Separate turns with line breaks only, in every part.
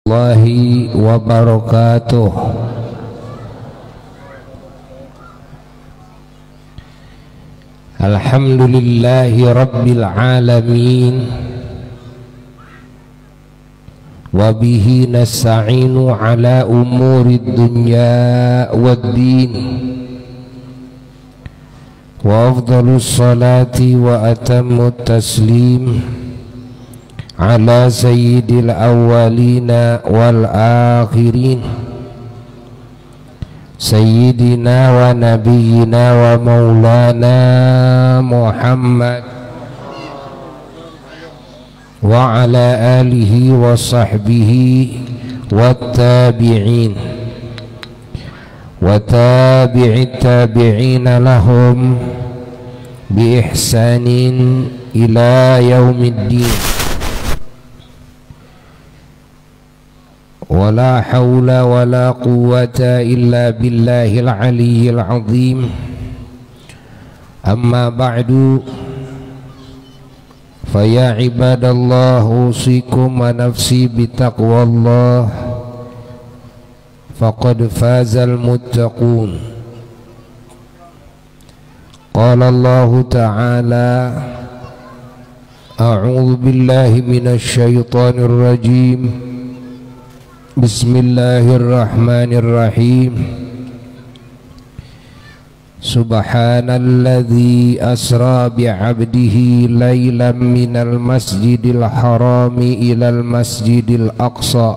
Warahmatullahi wabarakatuh. Alhamdulillahi rabbil alamin, wabihi nasta'inu ala umuri dunya waddin, wa afdalus salati wa atammu taslim ala sayyidil awwalina wal akhirin, sayyidina wa nabiyyina wa maulana Muhammad wa ala alihi wa sahbihi wa tabi'in wa tabi'it tabi'ina lahum bi ihsanin ila yaumiddin. ولا حول ولا قوة إلا بالله العلي العظيم. أما بعد، فيا عباد الله أوصيكم ونفسي بتقوى الله، فقد فاز المتقون. قال الله تعالى: أعوذ بالله من الشيطان الرجيم، بسم الله الرحمن الرحيم. سبحان الذي أسرى بعبده ليلا من المسجد الحرام إلى المسجد الأقصى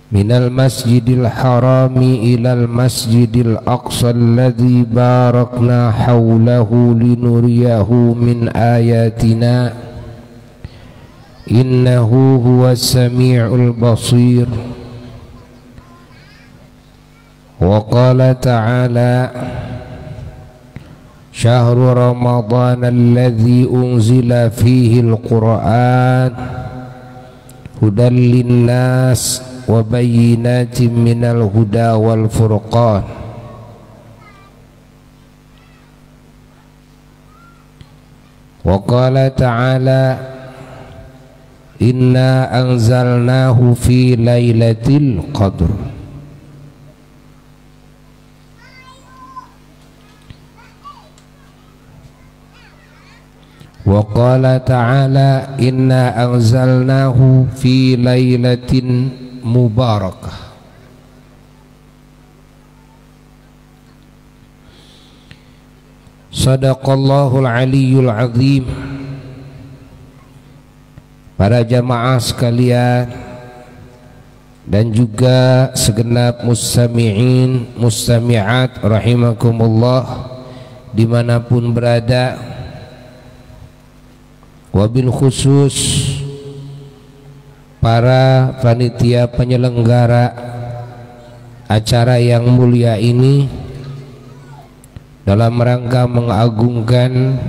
إلى المسجد الأقصى الذي باركنا حوله لنريه من آياتنا innahu huwas sami'ul basir. Wa qala ta'ala: syahru ramadhan alladhi unzila fihi al-Qur'an hudan linnas wa bayyinatin minal huda wal furqan. Wa qala ta'ala: inna anzalnahu fi lailatul qadr. Wa qala ta'ala: inna anzalnahu fi lailatin mubarakah. Sadaqallahul aliyyul azim. Para jamaah sekalian dan juga segenap mustami'in mustami'at rahimakumullah dimanapun berada, wabil khusus para panitia penyelenggara acara yang mulia ini dalam rangka mengagungkan,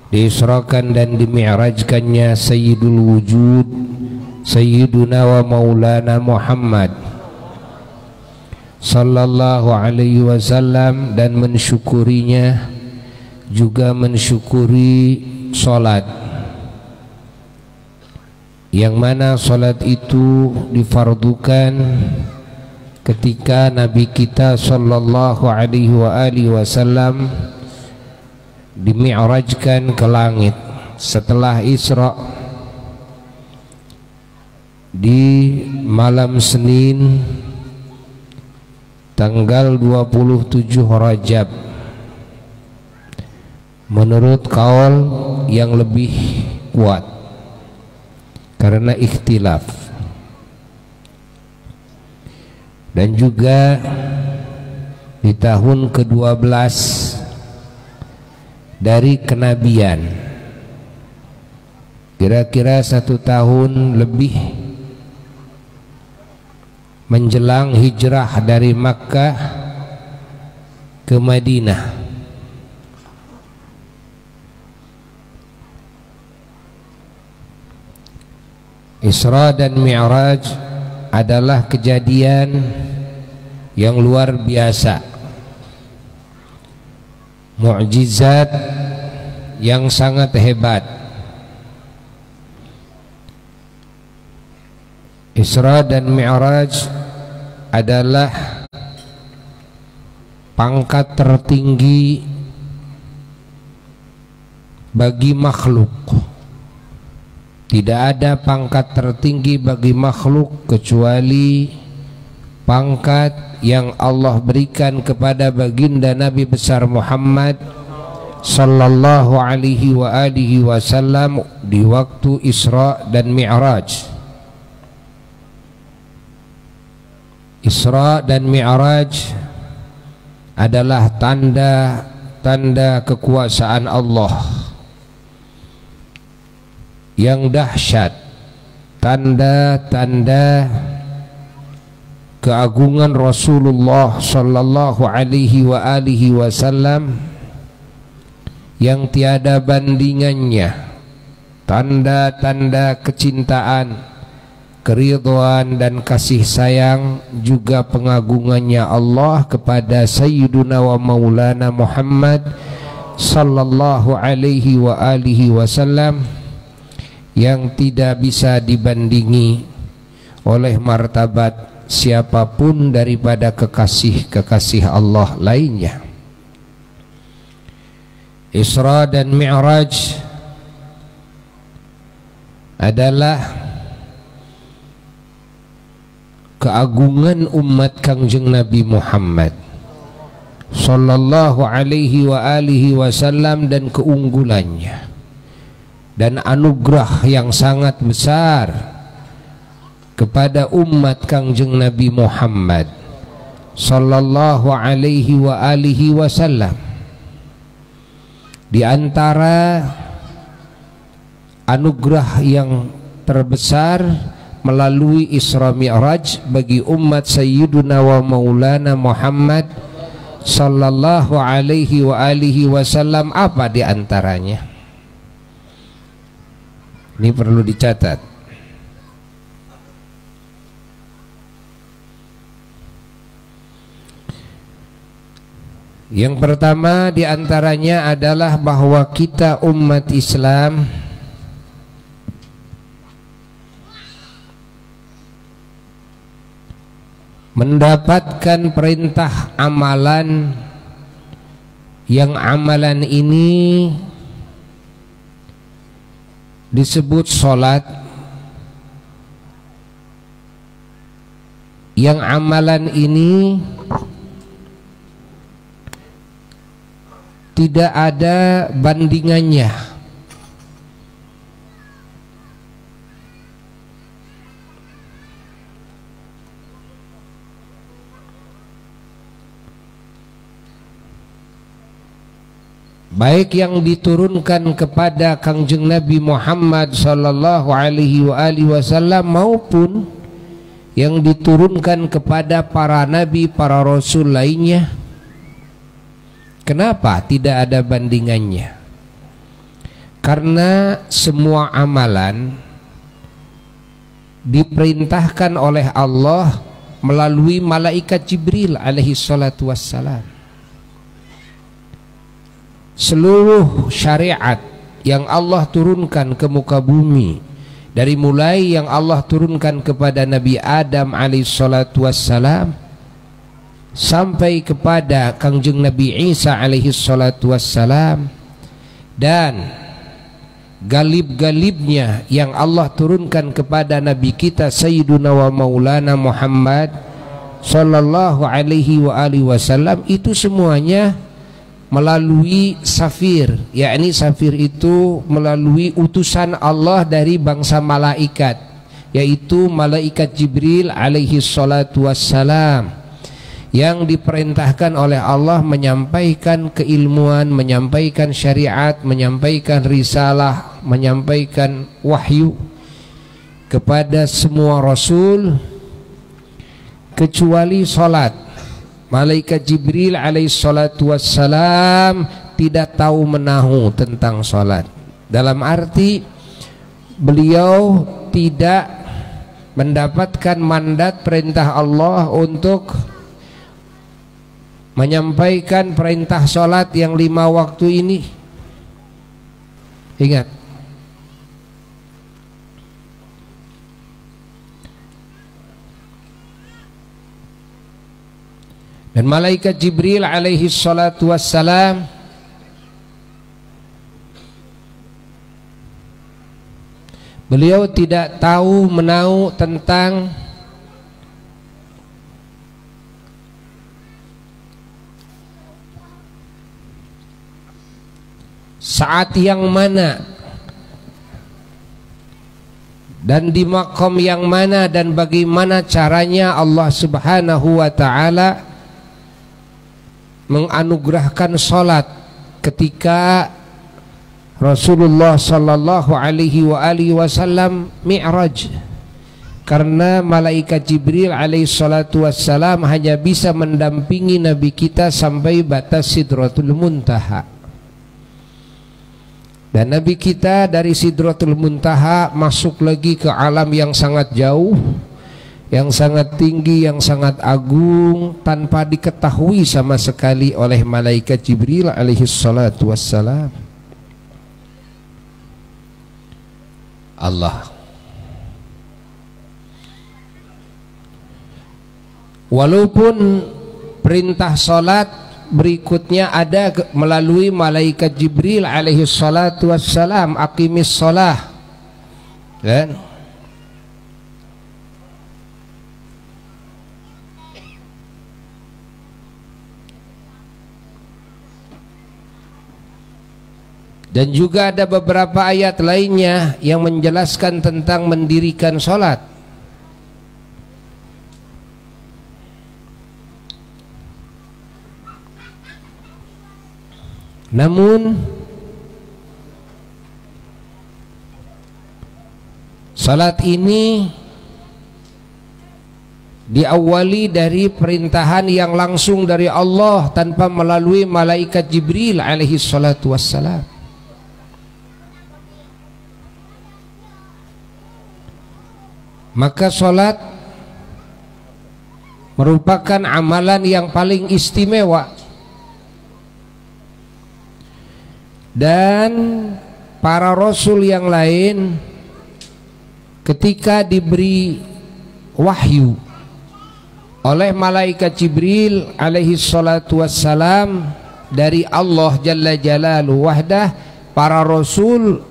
diisrakan dan dimi'rajkannya Sayyidul Wujud Sayyiduna wa Maulana Muhammad sallallahu alaihi wasallam, dan mensyukurinya, juga mensyukuri salat yang mana salat itu difardukan ketika Nabi kita sallallahu alaihi wasallam dimi'rajkan ke langit setelah Isra di malam Senin tanggal 27 Rajab menurut kaul yang lebih kuat karena ikhtilaf, dan juga di tahun ke-12 dari kenabian, kira-kira 1 tahun lebih menjelang hijrah dari Makkah ke Madinah. Isra dan Mi'raj adalah kejadian yang luar biasa, mukjizat yang sangat hebat. Isra dan Mi'raj adalah pangkat tertinggi bagi makhluk. Tidak ada pangkat tertinggi bagi makhluk kecuali pangkat yang Allah berikan kepada baginda Nabi besar Muhammad sallallahu alaihi wa alihi wasallam di waktu Isra dan Mi'raj. Isra dan Mi'raj adalah tanda-tanda kekuasaan Allah yang dahsyat, tanda-tanda keagungan Rasulullah sallallahu alaihi wa alihi wasallam yang tiada bandingannya, tanda-tanda kecintaan, keridhaan dan kasih sayang, juga pengagungannya Allah kepada Sayyiduna wa Maulana Muhammad sallallahu alaihi wa alihi wasallam yang tidak bisa dibandingi oleh martabat siapapun daripada kekasih-kekasih Allah lainnya. Isra dan Mi'raj adalah keagungan umat Kangjeng Nabi Muhammad sallallahu alaihi wa alihi wasallam dan keunggulannya dan anugerah yang sangat besar kepada umat Kangjeng Nabi Muhammad sallallahu alaihi wa alihi wasallam. Di antara anugerah yang terbesar melalui Isra Mi'raj bagi umat Sayyiduna wa Maulana Muhammad sallallahu alaihi wa alihi wasallam, apa di antaranya? Ini perlu dicatat. Yang pertama di antaranya adalah bahwa kita umat Islam mendapatkan perintah amalan yang amalan ini disebut sholat, yang amalan ini tidak ada bandingannya. Baik yang diturunkan kepada Kangjeng Nabi Muhammad sallallahu alaihi wasallam maupun yang diturunkan kepada para nabi, para rasul lainnya. Kenapa tidak ada bandingannya? Karena semua amalan diperintahkan oleh Allah melalui malaikat Jibril alaihi salatu wassalam. Seluruh syariat yang Allah turunkan ke muka bumi, dari mulai yang Allah turunkan kepada Nabi Adam alaihi salatu wassalam sampai kepada Kangjeng Nabi Isa alaihi salatu wassalam, dan galib-galibnya yang Allah turunkan kepada Nabi kita Sayyiduna wa Maulana Muhammad sallallahu alaihi wasallam, itu semuanya melalui safir, yakni safir itu melalui utusan Allah dari bangsa malaikat, yaitu malaikat Jibril alaihi salatu wassalam, yang diperintahkan oleh Allah menyampaikan keilmuan, menyampaikan syariat, menyampaikan risalah, menyampaikan wahyu kepada semua rasul kecuali salat. Malaikat Jibril alaihi salatu wassalam tidak tahu menahu tentang salat, dalam arti beliau tidak mendapatkan mandat perintah Allah untuk menyampaikan perintah salat yang 5 waktu ini. Ingat, Dan malaikat Jibril alaihi salatu wassalam beliau tidak tahu menahu tentang saat yang mana dan di makom yang mana dan bagaimana caranya Allah Subhanahu wa taala menganugerahkan salat ketika Rasulullah sallallahu alaihi wasallam mi'raj, karena malaikat Jibril alaihi salatu wassalam hanya bisa mendampingi Nabi kita sampai batas Sidratul Muntaha, dan Nabi kita dari Sidratul Muntaha masuk lagi ke alam yang sangat jauh, yang sangat tinggi, yang sangat agung, tanpa diketahui sama sekali oleh malaikat Jibril alaihi salatu wassalam. Allah. Walaupun perintah salat berikutnya ada melalui malaikat Jibril alaihi salatu wassalam, aqimis shalah, kan? Dan juga ada beberapa ayat lainnya yang menjelaskan tentang mendirikan sholat. Namun sholat ini diawali dari perintahan yang langsung dari Allah tanpa melalui malaikat Jibril alaihi salatu wassalam. Maka sholat merupakan amalan yang paling istimewa, dan para rasul yang lain ketika diberi wahyu oleh malaikat Jibril alaihi salatu wassalam dari Allah Jalla Jalaluhu wahdah, para rasul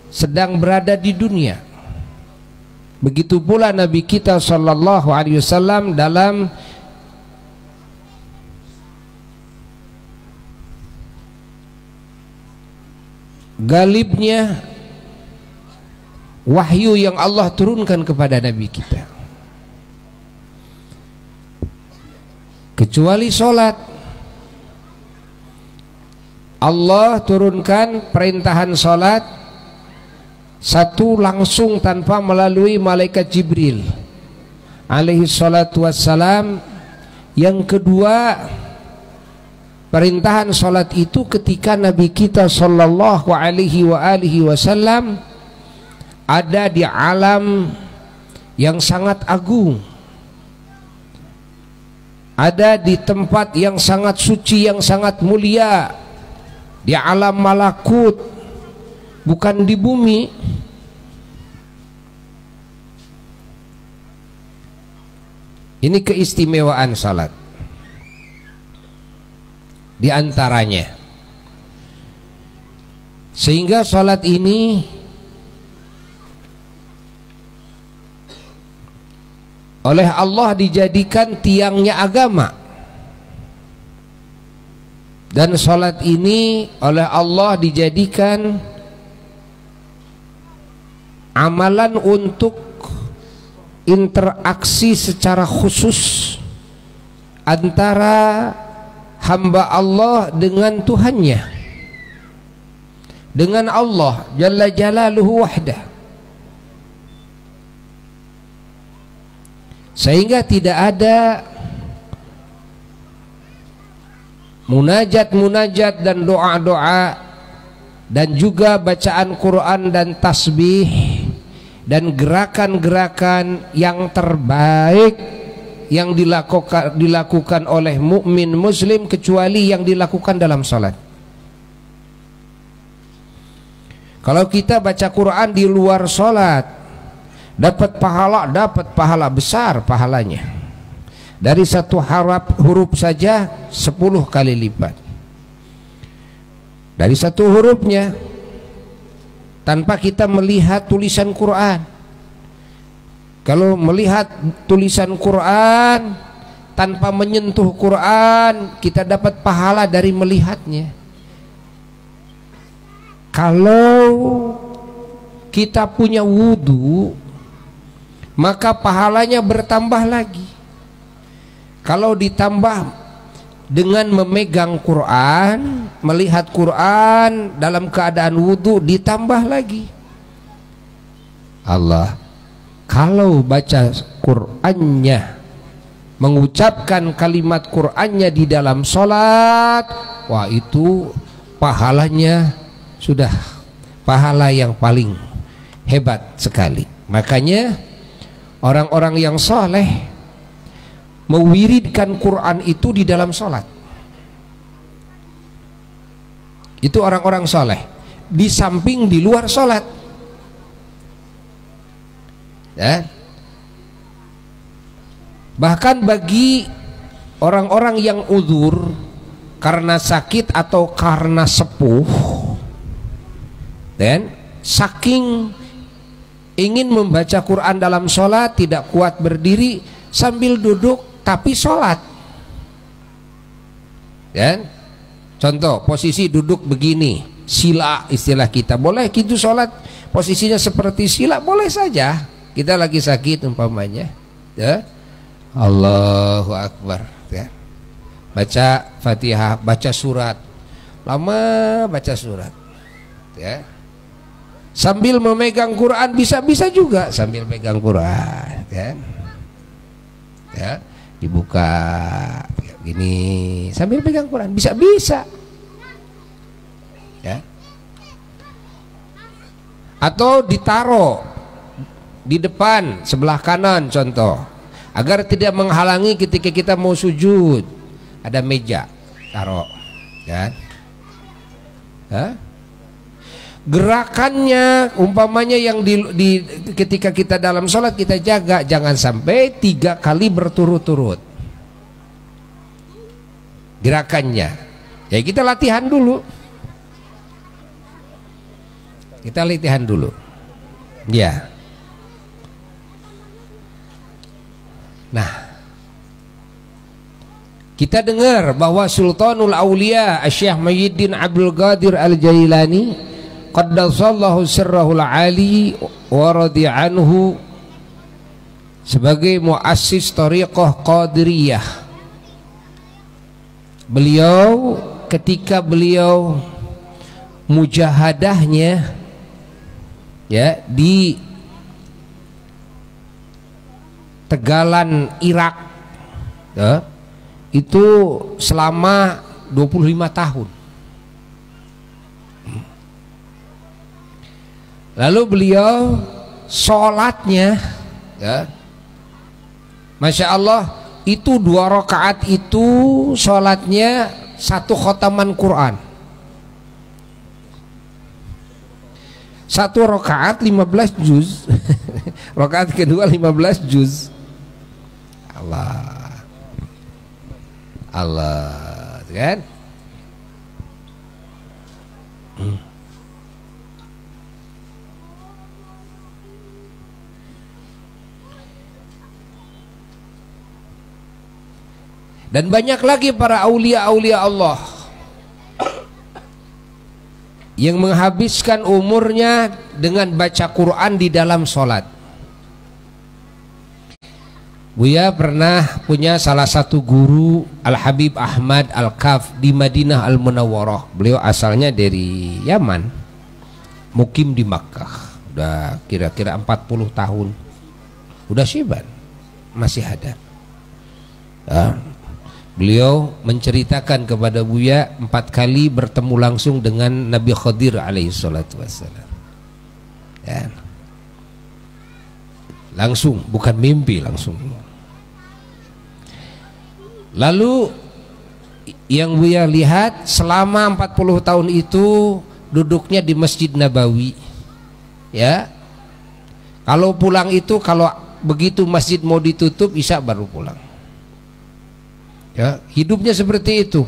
sedang berada di dunia. Begitu pula Nabi kita sallallahu alaihi wasallam dalam galibnya wahyu yang Allah turunkan kepada Nabi kita. Kecuali sholat, Allah turunkan perintahan sholat satu langsung tanpa melalui malaikat Jibril alaihi salatu wassalam. Yang kedua, perintahan salat itu ketika Nabi kita sallallahu alaihi wasallam ada di alam yang sangat agung, ada di tempat yang sangat suci, yang sangat mulia, di alam malakut, bukan di bumi. Ini keistimewaan salat di antaranya. Sehingga salat ini oleh Allah dijadikan tiangnya agama, dan salat ini oleh Allah dijadikan amalan untuk interaksi secara khusus antara hamba Allah dengan Tuhannya, dengan Allah Jalla Jalaluhu wahdah, sehingga tidak ada munajat-munajat dan doa-doa dan juga bacaan Quran dan tasbih dan gerakan-gerakan yang terbaik yang dilakukan oleh mukmin muslim kecuali yang dilakukan dalam salat. Kalau kita baca Quran di luar salat dapat pahala besar pahalanya. Dari satu huruf saja 10 kali lipat. Dari satu hurufnya, tanpa kita melihat tulisan Quran. Kalau melihat tulisan Quran tanpa menyentuh Quran, kita dapat pahala dari melihatnya. Kalau kita punya wudu, maka pahalanya bertambah lagi. Kalau ditambah dengan memegang Quran, melihat Quran dalam keadaan wudu, ditambah lagi. Allah, kalau baca Qurannya, mengucapkan kalimat Qurannya di dalam sholat, wah itu pahalanya sudah pahala yang paling hebat sekali. Makanya orang-orang yang soleh mewiridkan Quran itu di dalam sholat. Itu orang-orang soleh. Di samping di luar sholat, ya. Bahkan bagi orang-orang yang uzur karena sakit atau karena sepuh, dan saking ingin membaca Quran dalam sholat, tidak kuat berdiri, sambil duduk tapi sholat, ya. Contoh posisi duduk begini, sila istilah kita, boleh gitu sholat posisinya seperti sila, boleh saja. Kita lagi sakit umpamanya, ya. Allahu Akbar, ya. Baca Fatihah, baca surat, lama baca surat, ya. Sambil memegang Quran, bisa juga sambil megang Quran, ya. Ya, dibuka gini sambil pegang Quran, bisa ya. Atau ditaruh di depan sebelah kanan, contoh, agar tidak menghalangi ketika kita mau sujud. Ada meja, taruh, kan? Hah? Gerakannya umpamanya yang ketika kita dalam sholat kita jaga, jangan sampai 3 kali berturut-turut gerakannya. Ya kita latihan dulu, ya. Nah, kita dengar bahwa Sultanul Aulia Syekh Muhyiddin Abdul Qadir Al-Jailani qaddasallahu sirrahul ali wa radiya anhu sebagai muassis thariqah Qadiriyah. Beliau ketika beliau mujahadahnya, ya, di Tegalan Irak, ya, itu selama 25 tahun. Lalu beliau sholatnya, ya, Masya Allah, itu 2 rakaat itu sholatnya 1 khotaman Quran. 1 rakaat 15 juz. Rakaat kedua 15 juz. Allah, kan? Dan banyak lagi para aulia-aulia Allah yang menghabiskan umurnya dengan baca Quran di dalam sholat. Buya pernah punya salah satu guru, Al-Habib Ahmad Al-Kaf di Madinah Al-Munawwarah. Beliau asalnya dari Yaman, mukim di Makkah. Udah kira-kira 40 tahun. Udah syiban, masih ada. Beliau menceritakan kepada Buya 4 kali bertemu langsung dengan Nabi Khadir alaihi salatu wassalam, ya. Langsung, bukan mimpi, langsung. Lalu yang Buya lihat selama 40 tahun itu duduknya di Masjid Nabawi, ya. Kalau pulang itu, kalau begitu masjid mau ditutup, Isya baru pulang. Ya, hidupnya seperti itu.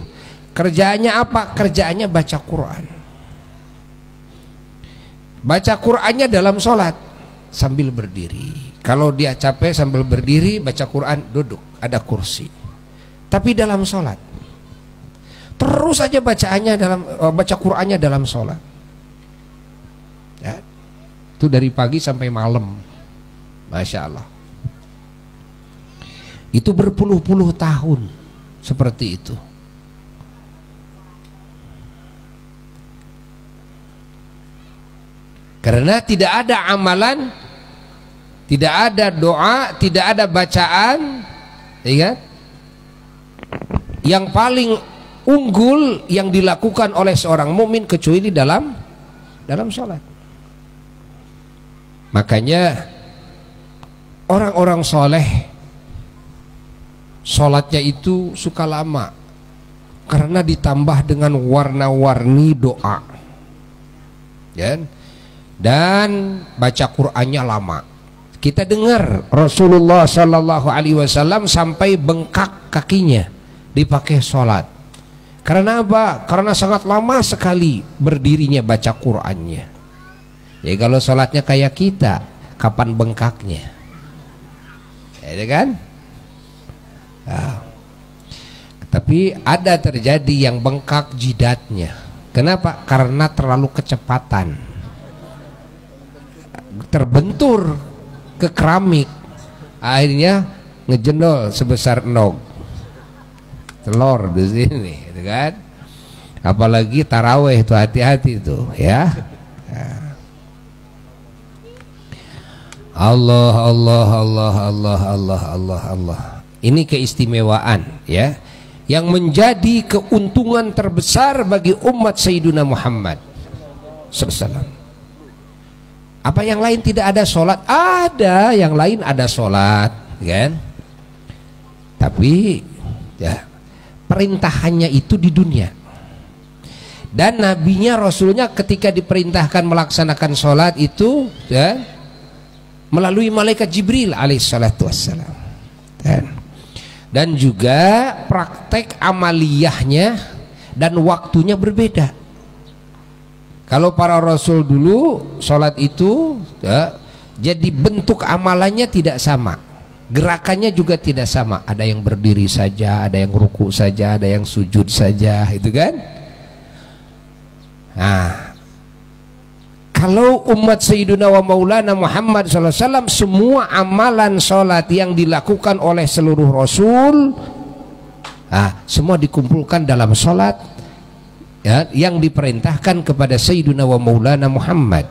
Kerjaannya apa? Kerjaannya baca Quran. Baca Qurannya dalam sholat sambil berdiri. Kalau dia capek sambil berdiri baca Quran, duduk, ada kursi. Tapi dalam sholat terus saja bacaannya baca Qurannya dalam sholat. Ya, itu dari pagi sampai malam, Masya Allah. Itu berpuluh-puluh tahun seperti itu. Karena tidak ada amalan, tidak ada doa, tidak ada bacaan, ya, yang paling unggul yang dilakukan oleh seorang mukmin kecuali dalam sholat. Makanya orang-orang soleh sholatnya itu suka lama karena ditambah dengan warna-warni doa, ya, dan baca Qur'annya lama. Kita dengar Rasulullah Sallallahu Alaihi Wasallam sampai bengkak kakinya dipakai sholat. Karena apa? Karena sangat lama sekali berdirinya baca Qur'annya. Ya kalau sholatnya kayak kita, kapan bengkaknya? Ya kan? Nah, tapi ada terjadi yang bengkak jidatnya. Kenapa? Karena terlalu kecepatan, terbentur ke keramik, akhirnya ngejendol sebesar nog telur di sini, gitu kan? Apalagi taraweh itu, hati-hati itu, ya. Allah Allah Allah Allah Allah Allah Allah. Ini keistimewaan, ya, yang menjadi keuntungan terbesar bagi umat Sayyidina Muhammad SAW. Apa yang lain tidak ada sholat? Ada, yang lain ada sholat, kan? Tapi ya, perintahannya itu di dunia. Dan nabinya, rasulnya ketika diperintahkan melaksanakan sholat itu, ya, melalui malaikat Jibril alaihissalatu wassalam. Dan juga praktek amaliyahnya dan waktunya berbeda. Kalau para rasul dulu sholat itu, ya, jadi bentuk amalannya tidak sama, gerakannya juga tidak sama. Ada yang berdiri saja, ada yang ruku saja, ada yang sujud saja, itu kan. Nah, kalau umat Sayyidina wa Maulana Muhammad SAW, semua amalan sholat yang dilakukan oleh seluruh rasul, semua dikumpulkan dalam sholat, ya, yang diperintahkan kepada Sayyidina wa Maulana Muhammad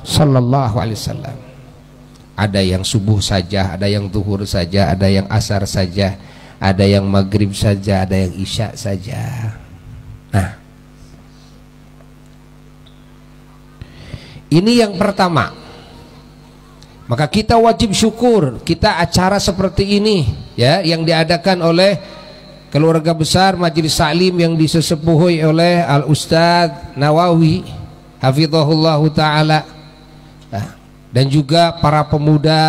sallallahu alaihi wasallam. Ada yang subuh saja, ada yang zuhur saja, ada yang asar saja, ada yang maghrib saja, ada yang isya saja. Nah, ini yang pertama. Maka kita wajib syukur, kita acara seperti ini, ya, yang diadakan oleh keluarga besar Majelis Taklim yang disesepuhi oleh Al-Ustadz Nawawi hafizahullah ta'ala, dan juga para pemuda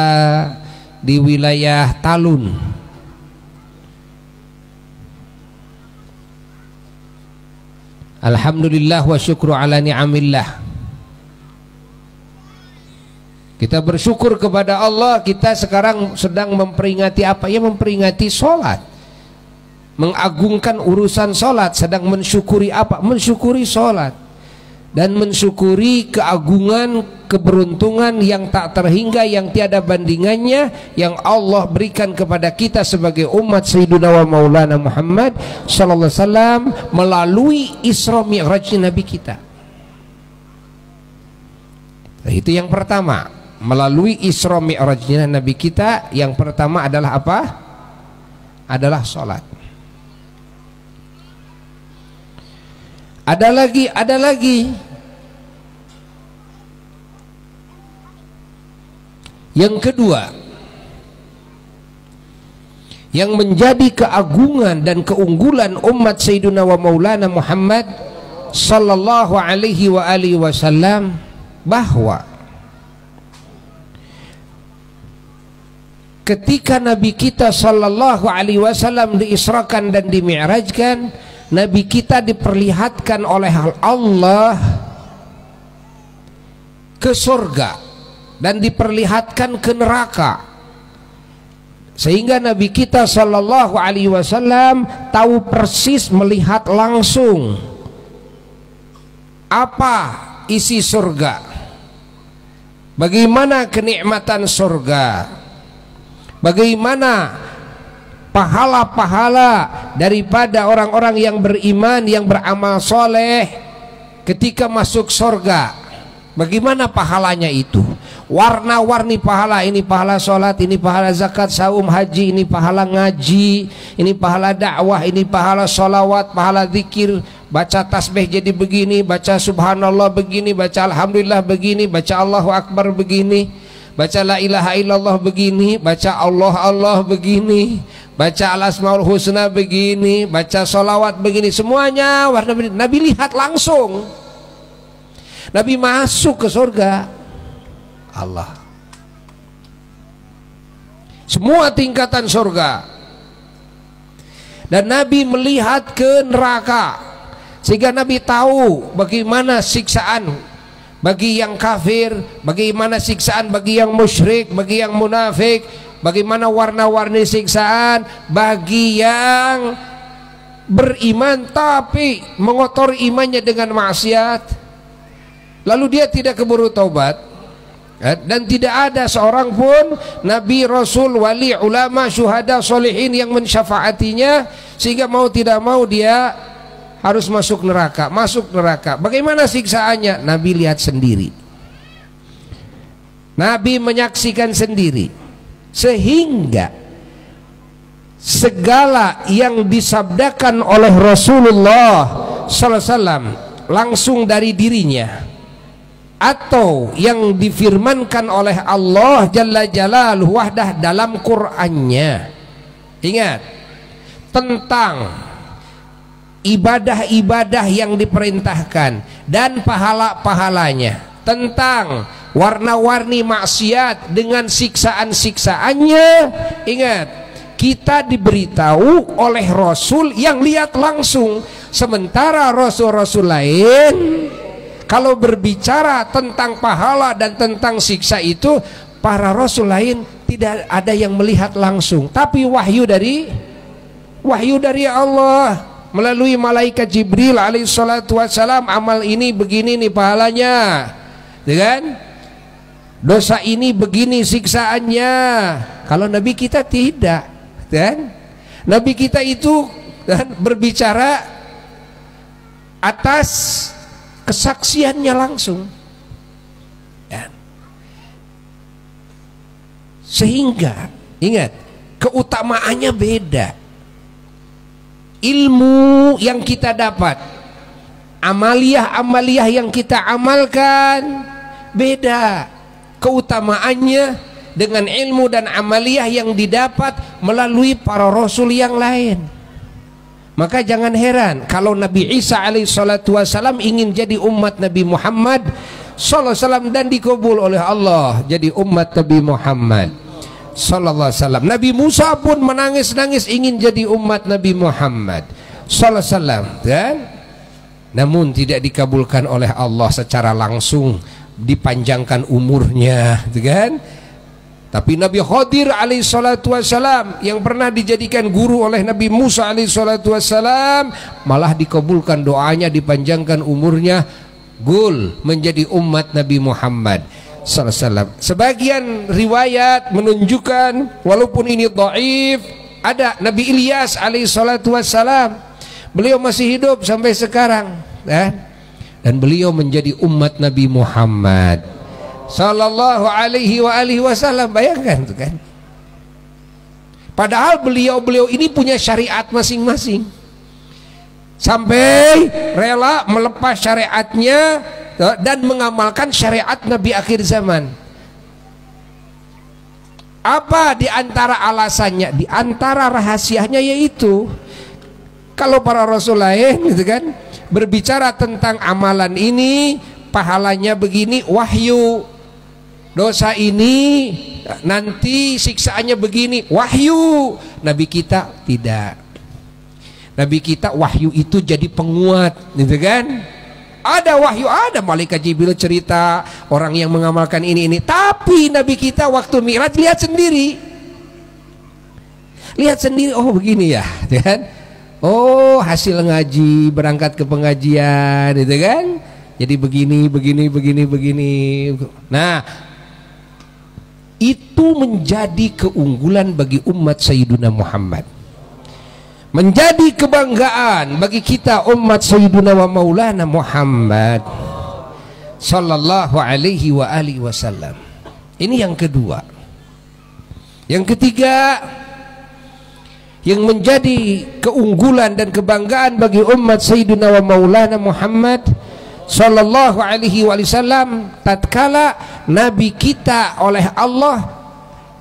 di wilayah Talun. Alhamdulillah wa syukru ala ni'amillah. Kita bersyukur kepada Allah, kita sekarang sedang memperingati apa? Ya, memperingati sholat, mengagungkan urusan sholat. Sedang mensyukuri apa? Mensyukuri sholat, dan mensyukuri keagungan, keberuntungan yang tak terhingga, yang tiada bandingannya, yang Allah berikan kepada kita sebagai umat Sayyidina wa Maulana Muhammad sallallahu alaihi wasallam melalui Isra Mi'raj Nabi kita. Nah, itu yang pertama. Melalui Isra Mi'rajnya Nabi kita, yang pertama adalah apa? Adalah sholat. Ada lagi. Yang kedua, yang menjadi keagungan dan keunggulan umat Sayyidina wa Maulana Muhammad sallallahu alaihi wa alihi wasallam, bahwa ketika Nabi kita sallallahu alaihi wasallam diisrakan dan dimi'rajkan, Nabi kita diperlihatkan oleh Allah ke surga dan diperlihatkan ke neraka, sehingga Nabi kita sallallahu alaihi wasallam tahu persis, melihat langsung apa isi surga, bagaimana kenikmatan surga, bagaimana pahala-pahala daripada orang-orang yang beriman, yang beramal soleh ketika masuk surga. Bagaimana pahalanya itu? Warna-warni pahala. Ini pahala sholat, ini pahala zakat, saum, haji, ini pahala ngaji, ini pahala dakwah, ini pahala sholawat, pahala zikir, baca tasbih jadi begini, baca subhanallah begini, baca alhamdulillah begini, baca Allahu akbar begini, baca la ilaha illallah begini, baca Allah begini, baca al-asmaul husna begini, baca sholawat begini. Semuanya warna Nabi lihat langsung. Nabi masuk ke surga Allah, semua tingkatan surga, dan Nabi melihat ke neraka, sehingga Nabi tahu bagaimana siksaan bagi yang kafir, bagaimana siksaan bagi yang musyrik, bagi yang munafik, bagaimana warna-warni siksaan bagi yang beriman tapi mengotori imannya dengan maksiat, lalu dia tidak keburu taubat. Dan tidak ada seorang pun nabi, rasul, wali, ulama, syuhada, solihin yang mensyafaatinya, sehingga mau tidak mau dia harus masuk neraka. Bagaimana siksaannya? Nabi lihat sendiri, Nabi menyaksikan sendiri, sehingga segala yang disabdakan oleh Rasulullah sallallahu alaihi wasallam langsung dari dirinya, atau yang difirmankan oleh Allah Jalla Jalaluhu wahdah dalam Qur'annya, ingat, tentang ibadah-ibadah yang diperintahkan dan pahala-pahalanya, tentang warna-warni maksiat dengan siksaan-siksaannya. Ingat, kita diberitahu oleh Rasul yang lihat langsung, sementara Rasul-Rasul lain kalau berbicara tentang pahala dan tentang siksa itu, para Rasul lain tidak ada yang melihat langsung, tapi wahyu dari Allah melalui malaikat Jibril alaihissalatu wassalam. Amal ini begini nih pahalanya, kan? Dosa ini begini siksaannya. Kalau Nabi kita tidak, kan? Nabi kita itu kan berbicara atas kesaksiannya langsung, ya. Sehingga ingat, keutamaannya beda. Ilmu yang kita dapat, amaliyah yang kita amalkan beda keutamaannya dengan ilmu dan amaliyah yang didapat melalui para rasul yang lain. Maka jangan heran kalau Nabi Isa alaihissalatu wassalam ingin jadi umat Nabi Muhammad sallallahu alaihi wasallam dan dikabul oleh Allah jadi umat Nabi Muhammad sallallahu alaihi wasallam. Nabi Musa pun menangis-nangis ingin jadi umat Nabi Muhammad sallallahu alaihi wasallam, kan? Namun tidak dikabulkan oleh Allah secara langsung, dipanjangkan umurnya, kan? Tapi Nabi Khadir alaihissalatu wassalam yang pernah dijadikan guru oleh Nabi Musa alaihissalatu wassalam malah dikabulkan doanya, dipanjangkan umurnya, gul menjadi umat Nabi Muhammad sallallahu alaihi wasallam. Sebagian riwayat menunjukkan, walaupun ini dhaif, ada Nabi Ilyas alaihissalatu wassalam, beliau masih hidup sampai sekarang, dan beliau menjadi umat Nabi Muhammad sallallahu alaihi wasallam. Bayangkan tuh, kan? Padahal beliau ini punya syariat masing-masing, sampai rela melepas syariatnya dan mengamalkan syariat Nabi akhir zaman. Apa di antara alasannya, di antara rahasianya, yaitu kalau para rasul lain gitu kan berbicara tentang amalan ini pahalanya begini, wahyu, dosa ini nanti siksaannya begini. Wahyu. Nabi kita tidak. Nabi kita wahyu itu jadi penguat, gitu kan? Ada wahyu, ada malaikat Jibril cerita orang yang mengamalkan ini. Tapi Nabi kita waktu Mi'raj lihat sendiri. Lihat sendiri, oh begini ya, kan? Oh, hasil ngaji, berangkat ke pengajian, gitu kan? Jadi begini. Nah, itu menjadi keunggulan bagi umat Sayyiduna Muhammad. Menjadi kebanggaan bagi kita umat Sayyiduna wa Maulana Muhammad sallallahu alaihi wa alihi wasallam. Ini yang kedua. Yang ketiga, yang menjadi keunggulan dan kebanggaan bagi umat Sayyiduna wa Maulana Muhammad sallallahu alaihi wasallam, tatkala Nabi kita oleh Allah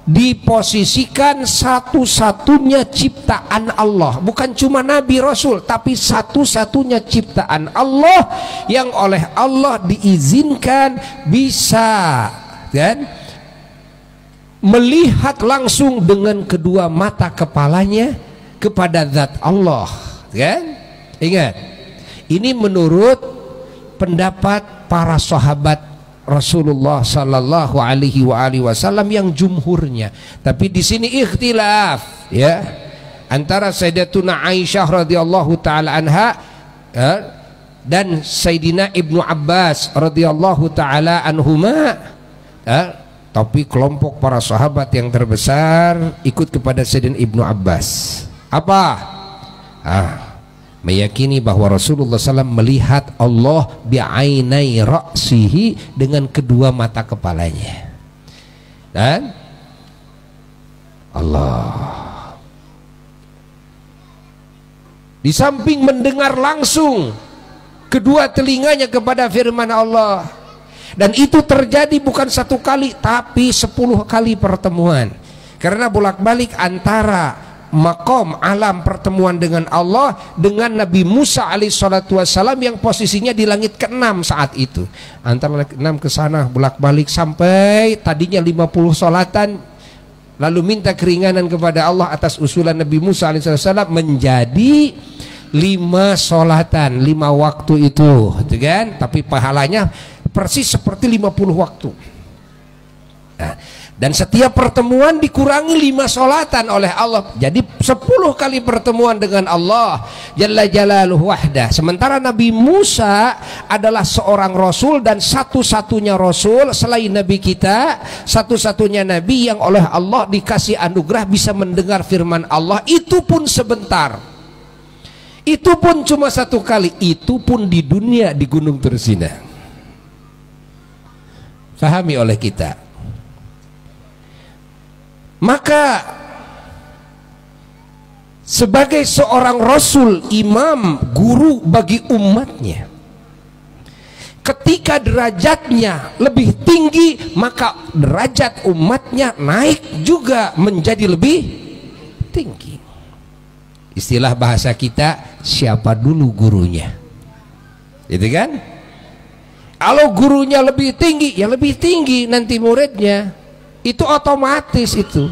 diposisikan satu-satunya ciptaan Allah, bukan cuma Nabi Rasul, tapi satu-satunya ciptaan Allah yang oleh Allah diizinkan bisa kan melihat langsung dengan kedua mata kepalanya kepada zat Allah, kan? Ingat, ini menurut pendapat para sahabat Rasulullah sallallahu alaihi wasallam yang jumhurnya. Tapi di sini ikhtilaf ya antara Sayyidatuna Aisyah radhiyallahu taala anha dan Sayyidina Ibnu Abbas radhiyallahu taala anhuma. Tapi kelompok para sahabat yang terbesar ikut kepada Sayyidina Ibnu Abbas. Apa? Meyakini bahwa Rasulullah SAW melihat Allah bi'ainai ra'sihi, dengan kedua mata kepalanya. Dan Allah di samping mendengar langsung kedua telinganya kepada firman Allah. Dan itu terjadi bukan satu kali, tapi 10 kali pertemuan. Karena bolak-balik antara makom alam pertemuan dengan Allah dengan Nabi Musa alaihissalatu wassalam yang posisinya di langit ke-6 saat itu. Antara langit 6 ke sana bolak-balik sampai tadinya 50 solatan, lalu minta keringanan kepada Allah atas usulan Nabi Musa alaihissalatu wassalam menjadi 5 solatan, 5 waktu itu, gitu kan? Tapi pahalanya persis seperti 50 waktu. Nah, dan setiap pertemuan dikurangi 5 solatan oleh Allah, jadi 10 kali pertemuan dengan Allah Jalla Jalaluhu wahdah. Sementara Nabi Musa adalah seorang rasul dan satu-satunya rasul selain Nabi kita, satu-satunya Nabi yang oleh Allah dikasih anugerah bisa mendengar firman Allah, itu pun sebentar, itu pun cuma 1 kali, itu pun di dunia, di Gunung Tursina. Pahami oleh kita. Maka sebagai seorang rasul, imam, guru bagi umatnya, ketika derajatnya lebih tinggi, maka derajat umatnya naik juga menjadi lebih tinggi. Istilah bahasa kita, siapa dulu gurunya, gitu kan? Kalau gurunya lebih tinggi, ya lebih tinggi nanti muridnya. Itu otomatis itu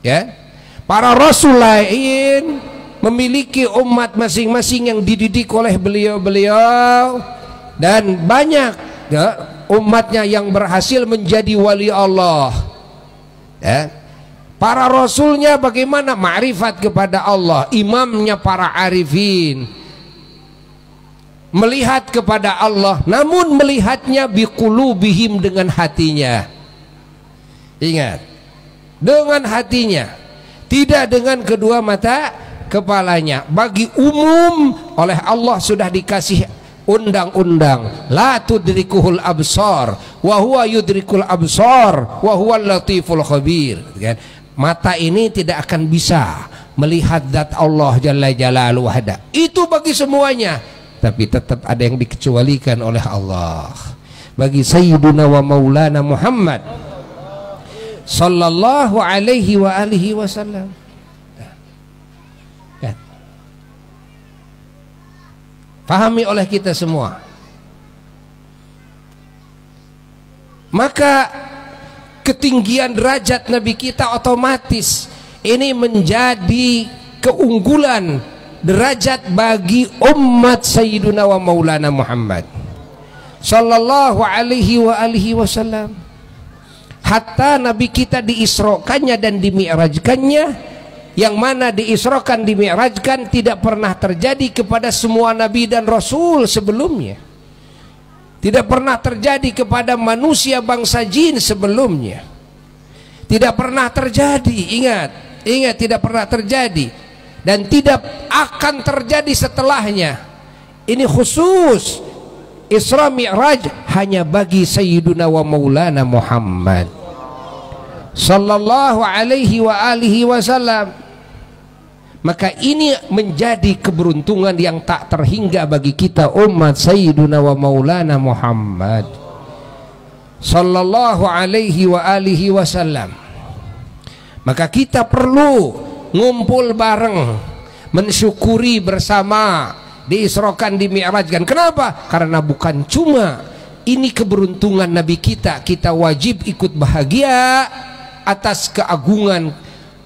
ya. Para rasul lain memiliki umat masing-masing yang dididik oleh beliau-beliau, dan banyak ya, umatnya yang berhasil menjadi wali Allah ya. Para rasulnya bagaimana? Ma'rifat kepada Allah, imamnya para arifin, melihat kepada Allah, namun melihatnya biqulubihim, dengan hatinya. Ingat, dengan hatinya, tidak dengan kedua mata kepalanya. Bagi umum oleh Allah sudah dikasih undang-undang, la tudrikuhul absar wa huwa yudrikul absar wa huwal latiful khabir. Mata ini tidak akan bisa melihat zat Allah Jalla Jalaluhu wahda. Itu bagi semuanya, tapi tetap ada yang dikecualikan oleh Allah. Bagi Sayyiduna wa Maulana Muhammad sallallahu alaihi wa alihi wasallam. Pahami oleh kita semua. Maka ketinggian derajat Nabi kita otomatis ini menjadi keunggulan derajat bagi umat Sayyiduna wa Maulana Muhammad sallallahu alaihi wasallam. Hatta Nabi kita diisrokannya dan dimi'rajkannya, yang mana diisrokan dimi'rajkan tidak pernah terjadi kepada semua nabi dan rasul sebelumnya, tidak pernah terjadi kepada manusia bangsa jin sebelumnya, tidak pernah terjadi. Ingat, tidak pernah terjadi dan tidak akan terjadi setelahnya. Ini khusus Isra Mi'raj hanya bagi Sayyiduna wa Maulana Muhammad sallallahu alaihi wasallam. Maka ini menjadi keberuntungan yang tak terhingga bagi kita umat Sayyiduna wa Maulana Muhammad sallallahu alaihi wasallam. Maka kita perlu ngumpul bareng, mensyukuri bersama, diisrokan, dimi'rajkan. Kenapa? Karena bukan cuma ini keberuntungan Nabi kita, kita wajib ikut bahagia atas keagungan,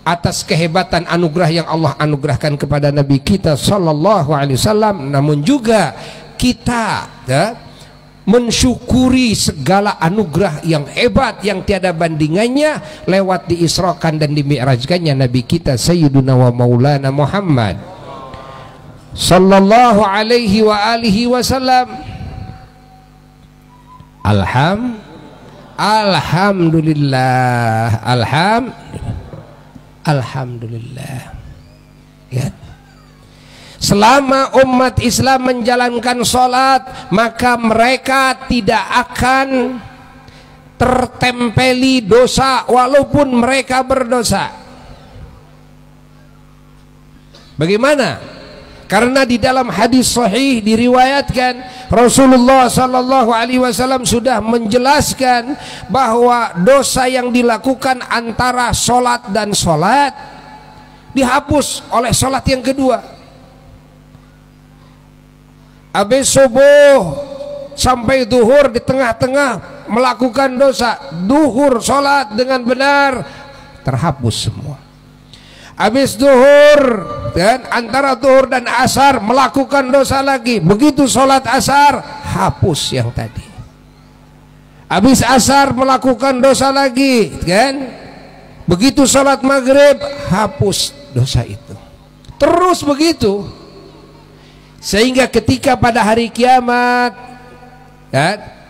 atas kehebatan anugerah yang Allah anugerahkan kepada Nabi kita sallallahu alaihi wasallam. Namun juga kita mensyukuri segala anugerah yang hebat yang tiada bandingannya lewat diisrokan dan dimi'rajkannya Nabi kita Sayyiduna wa Maulana Muhammad sallallahu alaihi wasallam. Alhamdulillah, alhamdulillah. Ya. Selama umat Islam menjalankan sholat, maka mereka tidak akan tertempeli dosa walaupun mereka berdosa. Bagaimana? Karena di dalam hadis sahih diriwayatkan Rasulullah sallallahu alaihi wasallam sudah menjelaskan bahwa dosa yang dilakukan antara sholat dan sholat dihapus oleh sholat yang kedua. Habis subuh sampai duhur di tengah-tengah melakukan dosa, duhur sholat dengan benar terhapus semua. Habis duhur dan antara duhur dan asar melakukan dosa lagi, begitu sholat asar hapus yang tadi. Habis asar melakukan dosa lagi kan, begitu sholat maghrib hapus dosa itu. Terus begitu sehingga ketika pada hari kiamat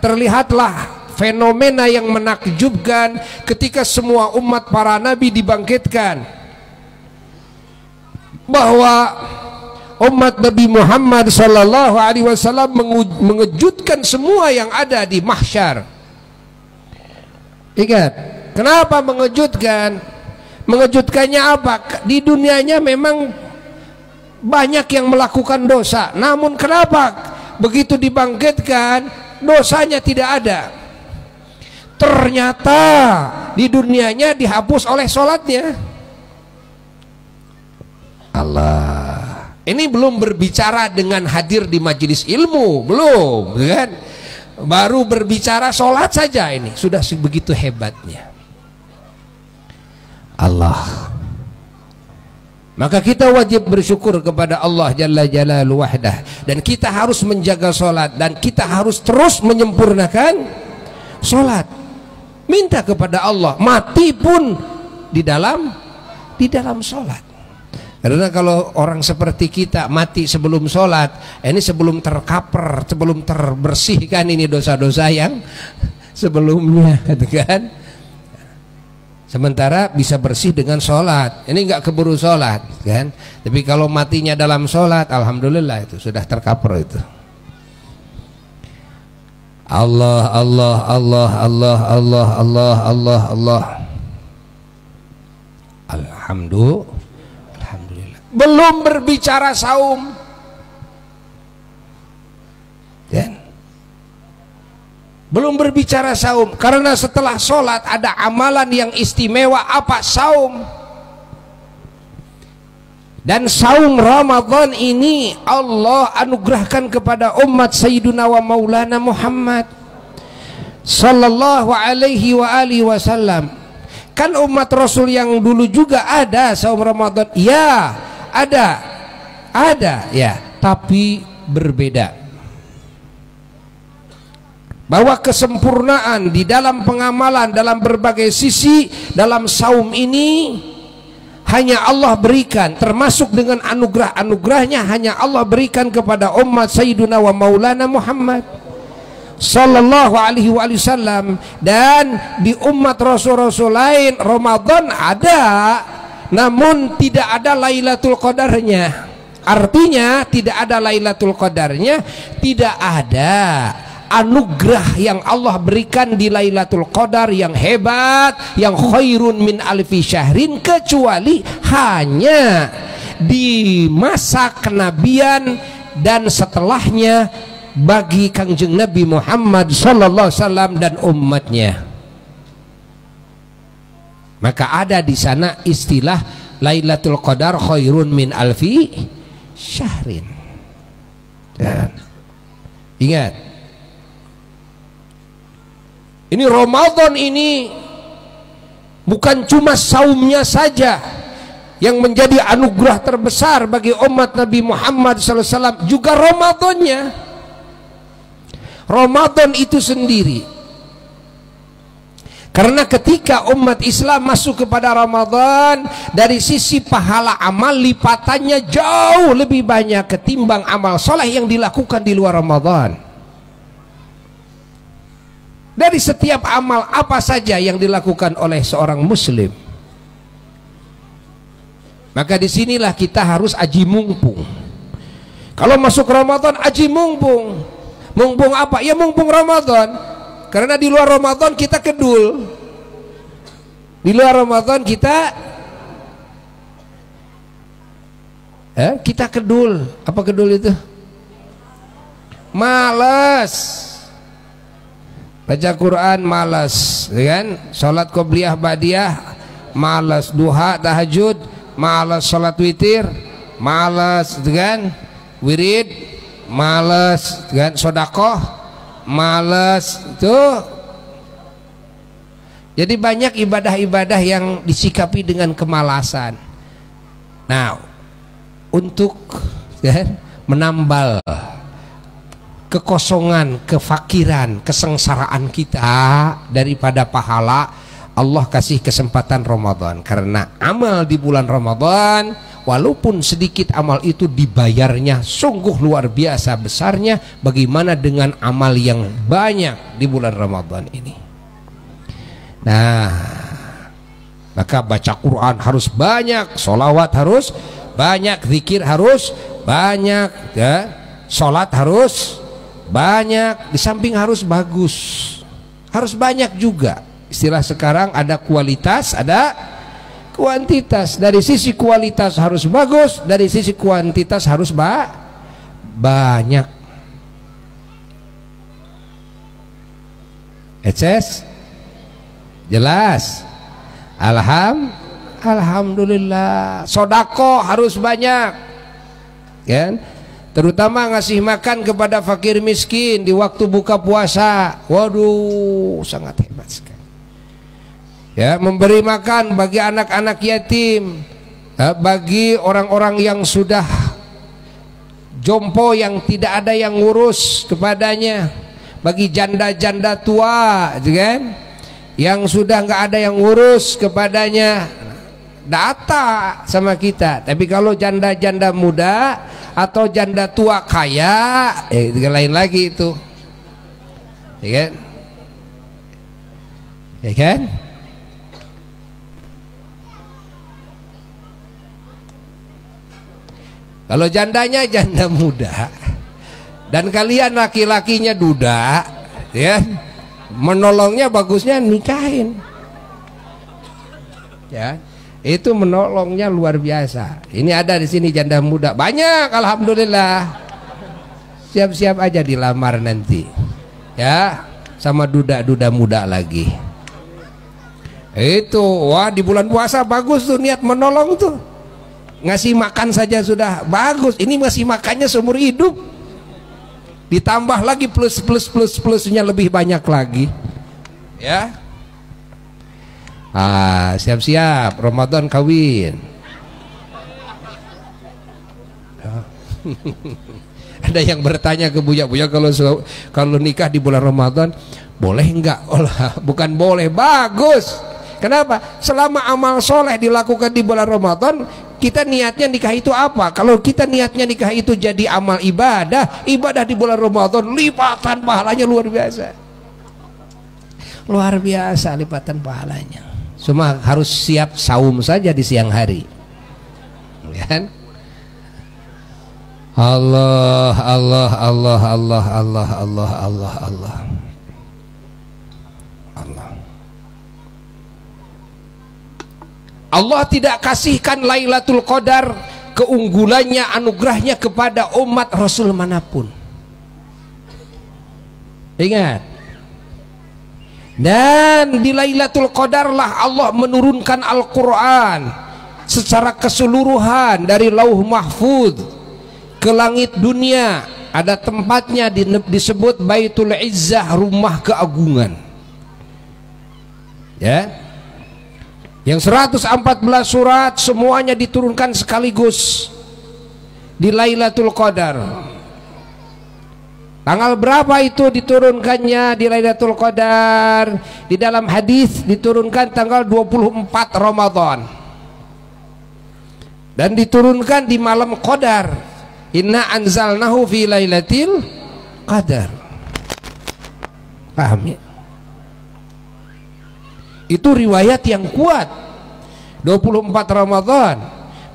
terlihatlah fenomena yang menakjubkan ketika semua umat para nabi dibangkitkan, bahwa umat Nabi Muhammad sallallahu alaihi wasallam mengejutkan semua yang ada di mahsyar. Ingat, kenapa mengejutkan? Mengejutkannya apa? Di dunianya memang banyak yang melakukan dosa, namun kenapa begitu dibangkitkan dosanya tidak ada? Ternyata di dunianya dihapus oleh sholatnya. Allah, ini belum berbicara dengan hadir di majelis ilmu, belum kan? Baru berbicara sholat saja ini sudah begitu hebatnya Allah. Maka kita wajib bersyukur kepada Allah Jalla Jalaluhu wahdah, dan kita harus menjaga sholat, dan kita harus terus menyempurnakan sholat. Minta kepada Allah, mati pun di dalam sholat. Karena kalau orang seperti kita mati sebelum sholat, ini sebelum tercover, sebelum terbersihkan ini dosa-dosa yang sebelumnya, kan? Sementara bisa bersih dengan sholat, ini nggak keburu sholat, kan? Tapi kalau matinya dalam sholat, alhamdulillah itu sudah tercover itu. Allah, Allah, Allah, Allah, Allah, Allah, Allah, Allah. Alhamdulillah. Belum berbicara saum, kan? Belum berbicara saum, karena setelah sholat ada amalan yang istimewa, apa? Saum. Dan saum Ramadan ini Allah anugerahkan kepada umat Sayyiduna wa Maulana Muhammad sallallahu alaihi wa alihi wasallam. Kan umat Rasul yang dulu juga ada saum Ramadan. Ya, ada ya, tapi berbeda. Bahwa kesempurnaan di dalam pengamalan dalam berbagai sisi dalam saum ini hanya Allah berikan, termasuk dengan anugerah-anugerahnya hanya Allah berikan kepada umat Sayyiduna wa Maulana Muhammad sallallahu alaihi wasallam. Dan di umat Rasul-Rasul lain Ramadan ada, namun tidak ada Lailatul Qadarnya. Artinya tidak ada Lailatul Qadarnya, tidak ada anugerah yang Allah berikan di Lailatul Qadar yang hebat, yang khairun min alfi syahrin, kecuali hanya di masa kenabian dan setelahnya bagi Kangjeng Nabi Muhammad sallallahu alaihi wasallam dan umatnya. Maka ada di sana istilah Lailatul Qadar khairun min alfi syahrin. Dan ingat, ini Ramadan ini bukan cuma saumnya saja yang menjadi anugerah terbesar bagi umat Nabi Muhammad SAW, juga Ramadannya. Ramadan itu sendiri, karena ketika umat Islam masuk kepada Ramadan, dari sisi pahala amal lipatannya jauh lebih banyak ketimbang amal soleh yang dilakukan di luar Ramadan. Dari setiap amal apa saja yang dilakukan oleh seorang muslim, maka disinilah kita harus aji mumpung. Kalau masuk Ramadan aji mumpung. Mumpung apa? Ya mumpung Ramadan. Karena di luar Ramadan kita kedul. Di luar Ramadan kita kedul. Apa kedul itu? Malas. Baca Quran malas, kan? Salat qobliyah ba'diyah malas, duha tahajud malas, salat witir malas, kan? Wirid malas, kan? Sedekah malas. Itu jadi banyak ibadah-ibadah yang disikapi dengan kemalasan. Nah, untuk kan, menambal kekosongan, kefakiran, kesengsaraan kita daripada pahala, Allah kasih kesempatan Ramadan. Karena amal di bulan Ramadan, walaupun sedikit amal itu dibayarnya sungguh luar biasa besarnya. Bagaimana dengan amal yang banyak di bulan Ramadan ini? Nah, maka baca Quran harus banyak, sholawat harus banyak, zikir harus banyak, ya, sholat harus banyak, di samping harus bagus, harus banyak juga. Istilah sekarang ada kualitas, ada kuantitas. Dari sisi kualitas harus bagus, dari sisi kuantitas harus banyak. Eces? Jelas? Alhamdulillah. Sodako harus banyak, kan? Terutama ngasih makan kepada fakir miskin di waktu buka puasa. Waduh, sangat hebat sekali. Ya, memberi makan bagi anak-anak yatim, bagi orang-orang yang sudah jompo yang tidak ada yang ngurus kepadanya, bagi janda-janda tua, kan? Yang sudah nggak ada yang ngurus kepadanya, data sama kita. Tapi kalau janda-janda muda atau janda tua kaya, lain lagi itu, ya kan? Ya kan? Kalau jandanya janda muda dan kalian laki-lakinya duda, ya, menolongnya bagusnya nikahin, ya. Itu menolongnya luar biasa. Ini ada di sini janda muda banyak, alhamdulillah. Siap-siap aja dilamar nanti, ya, sama duda-duda muda lagi. Itu, wah, di bulan puasa bagus tuh niat menolong tuh. Ngasih makan saja sudah bagus. Ini ngasih makannya seumur hidup. Ditambah lagi plusnya lebih banyak lagi. Ya. Siap-siap Ramadan kawin. Ada yang bertanya ke Buya, kalau nikah di bulan Ramadan boleh enggak? Bukan boleh, bagus. Kenapa? Selama amal soleh dilakukan di bulan Ramadan, kita niatnya nikah itu apa? Kalau kita niatnya nikah itu jadi amal ibadah di bulan Ramadan, lipatan pahalanya luar biasa. Luar biasa lipatan pahalanya. Cuma harus siap saum saja di siang hari. Kan? Allah Allah Allah Allah Allah Allah Allah Allah Allah. Allah tidak kasihkan Lailatul Qadar, keunggulannya, anugerahnya kepada umat Rasul manapun. Ingat. Dan di Lailatul Qadar lah Allah menurunkan Al-Quran secara keseluruhan dari Lauh Mahfuz ke langit dunia. Ada tempatnya disebut Baitul Izzah, rumah keagungan. Ya. Yang 114 surat semuanya diturunkan sekaligus di Lailatul Qadar. Tanggal berapa itu diturunkannya di Lailatul Qadar? Di dalam hadis diturunkan tanggal 24 Ramadan. Dan diturunkan di malam Qadar. Inna anzalnahu fi Lailatul Qadar. Paham ya? Itu riwayat yang kuat, 24 Ramadan.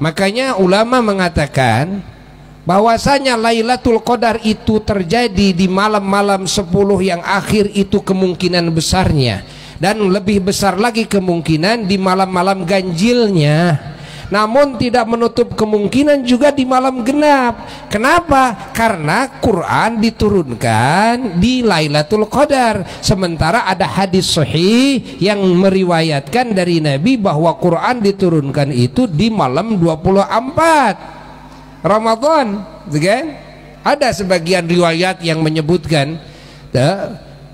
Makanya ulama mengatakan bahwasanya Lailatul Qadar itu terjadi di malam-malam 10 yang akhir, itu kemungkinan besarnya. Dan lebih besar lagi kemungkinan di malam-malam ganjilnya. Namun tidak menutup kemungkinan juga di malam genap. Kenapa? Karena Quran diturunkan di Lailatul Qadar. Sementara ada hadis sahih yang meriwayatkan dari Nabi bahwa Quran diturunkan itu di malam 24 Ramadan. Kan? Ada sebagian riwayat yang menyebutkan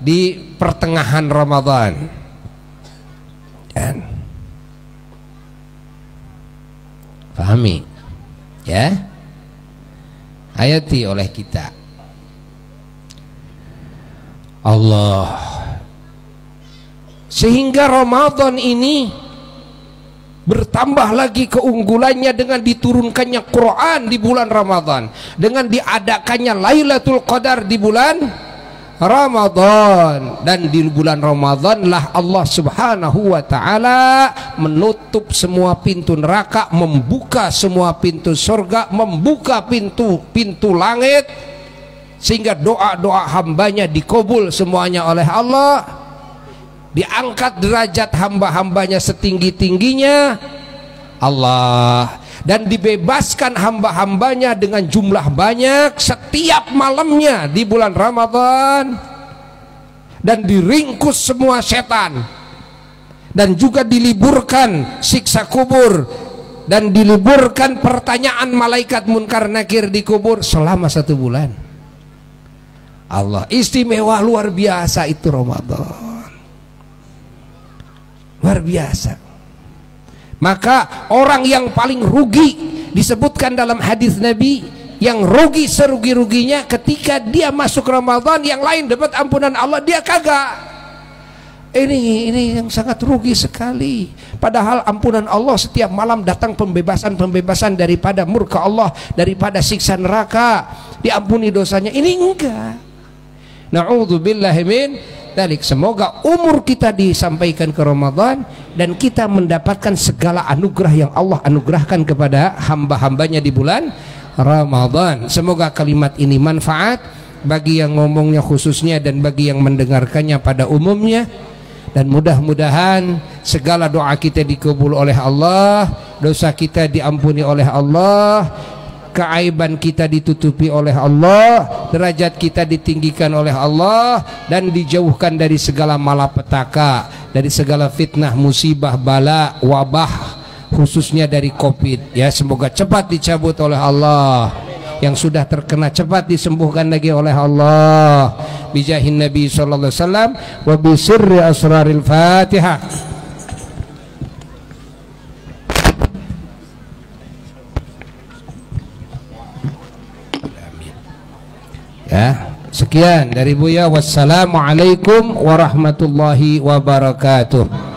di pertengahan Ramadan. Dan pahami ya, hayati oleh kita. Allah, sehingga Ramadan ini bertambah lagi keunggulannya dengan diturunkannya Quran di bulan Ramadan, dengan diadakannya Lailatul Qadar di bulan Ramadan. Dan di bulan Ramadan lah Allah Subhanahu wa ta'ala menutup semua pintu neraka, membuka semua pintu surga, membuka pintu langit, sehingga doa-doa hambanya dikabul semuanya oleh Allah, diangkat derajat hamba-hambanya setinggi-tingginya Allah, dan dibebaskan hamba-hambanya dengan jumlah banyak setiap malamnya di bulan Ramadan, dan diringkus semua setan, dan juga diliburkan siksa kubur, dan diliburkan pertanyaan malaikat munkar nakir di kubur selama 1 bulan. Allah, istimewa luar biasa itu Ramadan, luar biasa. Maka orang yang paling rugi disebutkan dalam hadis Nabi, yang rugi serugi-ruginya ketika dia masuk Ramadan, yang lain dapat ampunan Allah, dia kagak. Ini yang sangat rugi sekali. Padahal ampunan Allah setiap malam datang, pembebasan daripada murka Allah, daripada siksa neraka, diampuni dosanya. Ini enggak. Na'udzubillahi min dzalik. Semoga umur kita disampaikan ke Ramadan dan kita mendapatkan segala anugerah yang Allah anugerahkan kepada hamba-hambanya di bulan Ramadan. Semoga kalimat ini manfaat bagi yang ngomongnya khususnya dan bagi yang mendengarkannya pada umumnya. Dan mudah-mudahan segala doa kita dikabul oleh Allah, dosa kita diampuni oleh Allah, keaiban kita ditutupi oleh Allah, derajat kita ditinggikan oleh Allah, dan dijauhkan dari segala malapetaka, dari segala fitnah, musibah, bala, wabah, khususnya dari COVID. Ya, semoga cepat dicabut oleh Allah. yang sudah terkena cepat disembuhkan lagi oleh Allah bijahin Nabi sallallahu alaihi wasallam wa bi sirri asraril Fatihah. Ya, sekian dari Buya. Wassalamualaikum warahmatullahi wabarakatuh.